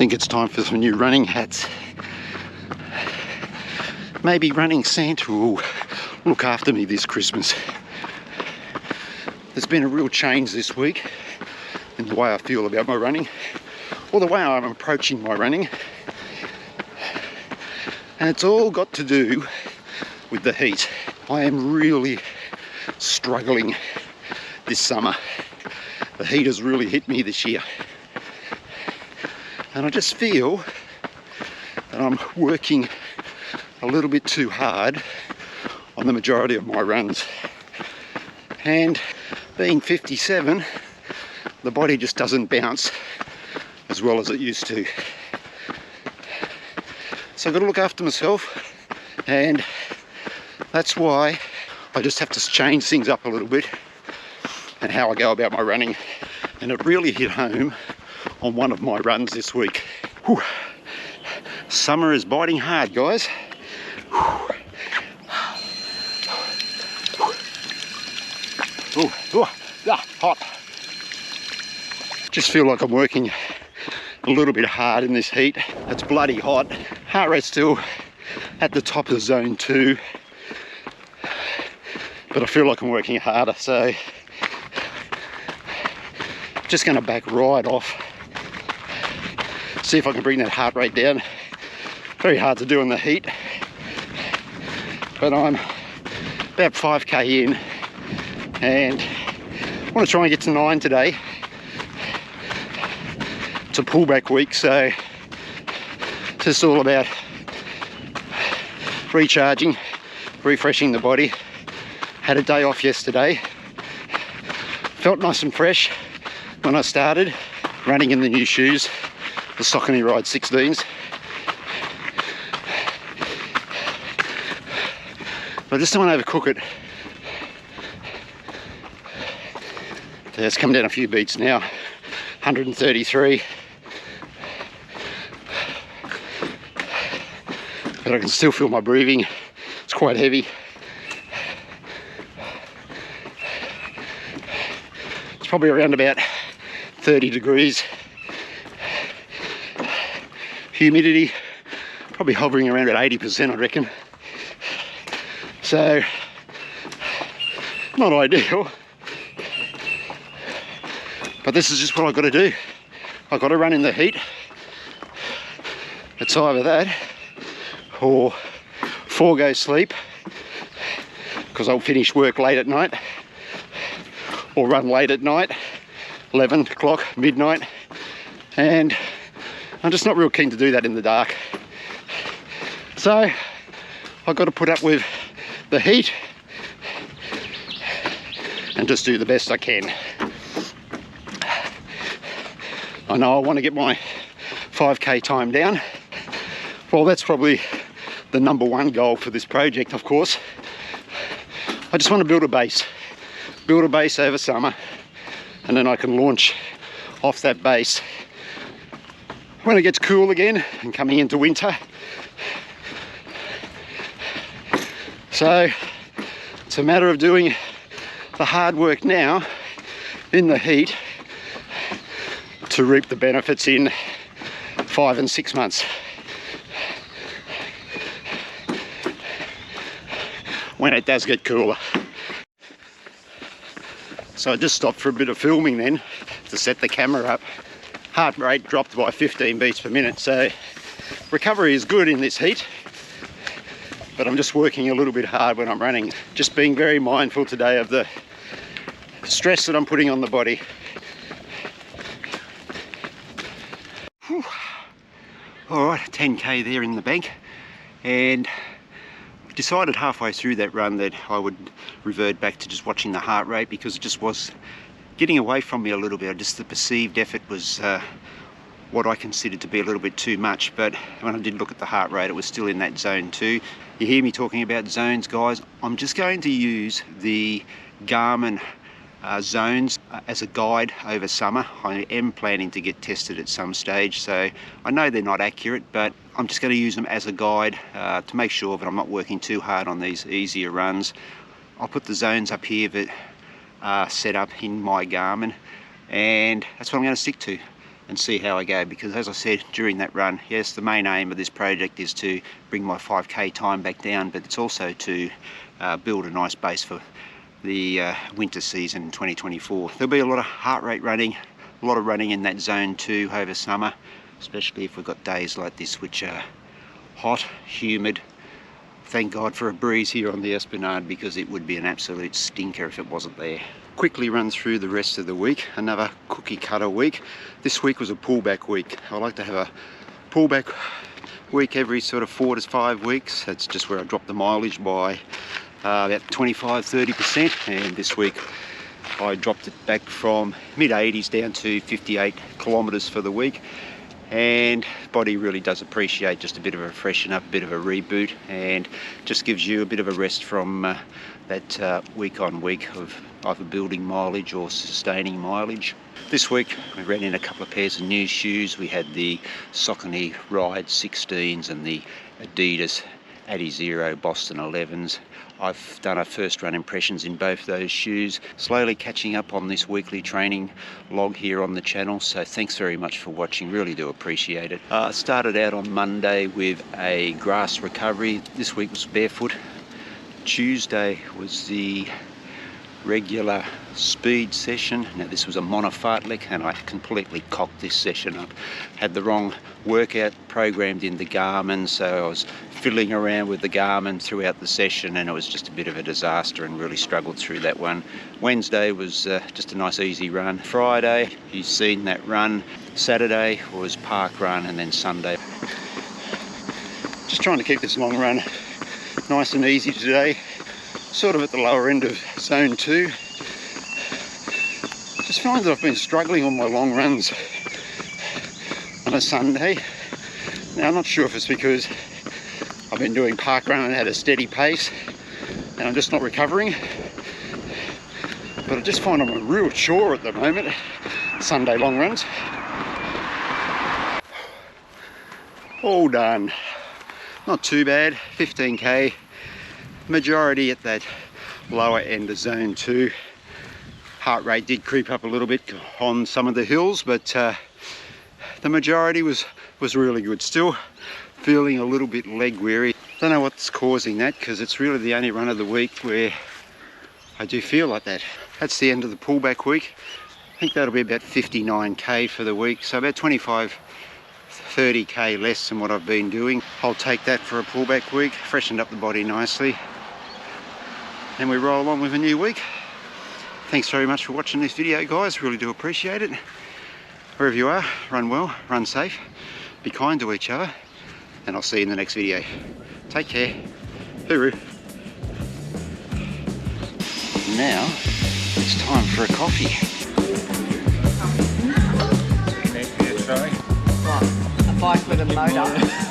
think it's time for some new running hats. Maybe running Santa will look after me this Christmas. There's been a real change this week in the way I feel about my running, or the way I'm approaching my running. And it's all got to do with the heat. I am really struggling this summer. The heat has really hit me this year. And I just feel that I'm working a little bit too hard on the majority of my runs. And being 57, the body just doesn't bounce as well as it used to. So I've got to look after myself, and that's why I just have to change things up a little bit and how I go about my running. And it really hit home on one of my runs this week. Whew. Summer is biting hard, guys. Oh, hot. Just feel like I'm working a little bit hard in this heat. It's bloody hot. Heart rate's still at the top of zone 2, but I feel like I'm working harder, so just going to back right off, see if I can bring that heart rate down. Very hard to do in the heat, but I'm about 5k in and I want to try and get to 9 today. It's a pullback week, so it's just all about recharging, refreshing the body. Had a day off yesterday. Felt nice and fresh when I started running in the new shoes, the Saucony Ride 16s. But I just don't want to overcook it. So it's come down a few beats now, 133. But I can still feel my breathing. It's quite heavy. It's probably around about 30 degrees. Humidity probably hovering around at 80%, I reckon. So not ideal, but this is just what I've got to do. I've got to run in the heat. It's either that or forego sleep, because I'll finish work late at night, or run late at night, 11 o'clock, midnight, and I'm just not real keen to do that in the dark. So I've got to put up with the heat and just do the best I can. I know I want to get my 5k time down. Well, that's probably the number one goal for this project, of course. I just want to build a base over summer, and then I can launch off that base when it gets cool again and coming into winter. So it's a matter of doing the hard work now in the heat to reap the benefits in 5 and 6 months, when it does get cooler. So I just stopped for a bit of filming then to set the camera up. Heart rate dropped by 15 beats per minute, so recovery is good in this heat, but I'm just working a little bit hard when I'm running. Just being very mindful today of the stress that I'm putting on the body. Whew. All right, 10k there in the bank, and decided halfway through that run that I would revert back to just watching the heart rate, because it just was getting away from me a little bit. Just the perceived effort was what I considered to be a little bit too much, but when I did look at the heart rate, it was still in that zone 2. You hear me talking about zones, guys. I'm just going to use the Garmin zones as a guide over summer. I am planning to get tested at some stage, so I know they're not accurate, but I'm just going to use them as a guide to make sure that I'm not working too hard on these easier runs. I'll put the zones up here that are set up in my Garmin, and that's what I'm going to stick to. and see how I go, because as I said during that run, yes, the main aim of this project is to bring my 5k time back down, but it's also to build a nice base for the winter season in 2024. There'll be a lot of heart rate running, a lot of running in that zone 2 over summer, especially if we've got days like this which are hot, humid. Thank God for a breeze here on the Esplanade, because it would be an absolute stinker if it wasn't there. Quickly run through the rest of the week. Another cookie cutter week. This week was a pullback week. I like to have a pullback week every sort of 4 to 5 weeks. That's just where I drop the mileage by about 25-30%, and this week I dropped it back from mid-80s down to 58 kilometres for the week. And body really does appreciate just a bit of a freshen up, a bit of a reboot, and just gives you a bit of a rest from that week on week of either building mileage or sustaining mileage. This week we ran in a couple of pairs of new shoes. We had the Saucony Ride 16s and the Adidas Adizero Boston 11s. I've done a first run impressions in both those shoes, slowly catching up on this weekly training log here on the channel, so thanks very much for watching, really do appreciate it. I started out on Monday with a grass recovery. This week was barefoot. Tuesday was the regular speed session. Now this was a monofartlek, and I completely cocked this session up. Had the wrong workout programmed in the Garmin, so I was fiddling around with the Garmin throughout the session, and it was just a bit of a disaster and really struggled through that one. Wednesday was just a nice easy run. Friday, you've seen that run. Saturday was park run, and then Sunday. Just trying to keep this long run nice and easy today. Sort of at the lower end of zone 2. Just find that I've been struggling on my long runs on a Sunday. Now I'm not sure if it's because I've been doing park run at a steady pace and I'm just not recovering, but I just find I'm a real chore at the moment, Sunday long runs. All done. Not too bad, 15k. Majority at that lower end of zone 2. Heart rate did creep up a little bit on some of the hills, but the majority was really good. Still feeling a little bit leg weary. Don't know what's causing that, because it's really the only run of the week where I do feel like that. That's the end of the pullback week. I think that'll be about 59k for the week, so about 25-30k less than what I've been doing. I'll take that for a pullback week. Freshened up the body nicely, and we roll on with a new week. Thanks very much for watching this video, guys. Really do appreciate it. Wherever you are, run well, run safe, be kind to each other, and I'll see you in the next video. Take care. Hooroo. Now it's time for a coffee. What? A bike with a motor?